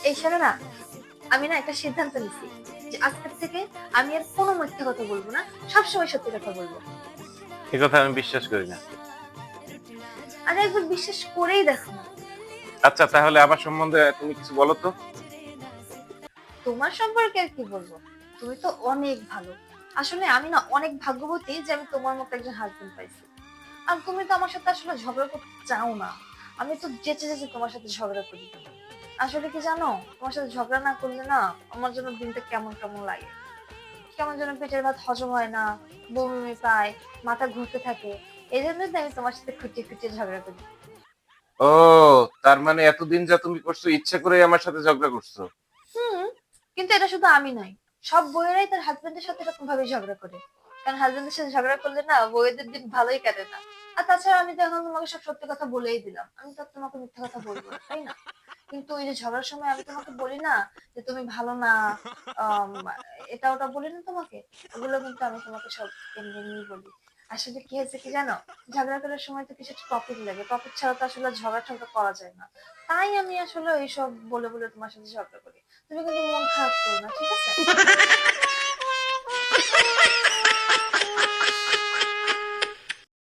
এই শোনো না, আমি না একটা সিদ্ধান্ত নিছি যে আজকের থেকে আমি আর কোনো মিথ্যা কথা বলবো না, সবসময় সত্যি কথা বলবো। এ কথা আমি বিশ্বাস করি না। আর একবার বিশ্বাস করেই দেখো না। আচ্ছা, তাহলে আমার সম্বন্ধে তুমি কিছু বলো তো। তোমার সম্পর্কে আর কি বলবো, তুমি তো অনেক ভালো। আসলে আমি না অনেক ভাগ্যবতী যে আমি তোমার মতো একজন হাজবেন্ড পাইছি। আর তুমি তো আমার সাথে আসলে ঝগড়া করতে চাও না। আমি তো যেচে যেচে তোমার সাথে ঝগড়া করি। আসলে কি জানো, তোমার সাথে ঝগড়া না করলে না আমার জন্য দিনটা কেমন কেমন লাগে। কেমন যেন পেটের ভাত হজম হয় না, বমি বমি পায়, মাথা ঘুরতে থাকে। এই জন্যই তো আমি তোমার সাথে খুঁটিয়ে খুঁটিয়ে ঝগড়া করি। ও, তার মানে এতদিন যা তুমি করছো ইচ্ছা করে আমার সাথে ঝগড়া করছো? হুম। কিন্তু এটা শুধু আমি নয়, সব বউয়েরাই তার হাজবেন্ডের সাথে এরকম ভাবে ঝগড়া করে। কারণ হাজবেন্ডের সাথে ঝগড়া করলে না বউয়েদের দিন ভালোই কাটে না। আর তাছাড়া আমি তো এখন তোমাকে সব সত্যি কথা বলেই দিলাম, আমি তো আর তোমাকে মিথ্যা কথা বলবো না, তাই না? কিন্তু ওই যে ঝগড়ার সময় আমি তোমাকে বলি না যে তুমি ভালো না, আম, এটা ওটা বলি না তোমাকে। ওগুলো কিন্তু আমি তোমাকে সব এমনি এমনি বলি। আসলে কি হয়েছে কি জানো, ঝগড়া করার সময় তো কিছু টপিক লাগে, টপিক ছাড়া তো আসলে ঝগড়া ঝগড়া করা যায় না। তাই আমি আসলে এইসব বলে বলে তোমার সাথে ঝগড়া করি। তুমি কিন্তু মন খারাপ করো না, ঠিক আছে?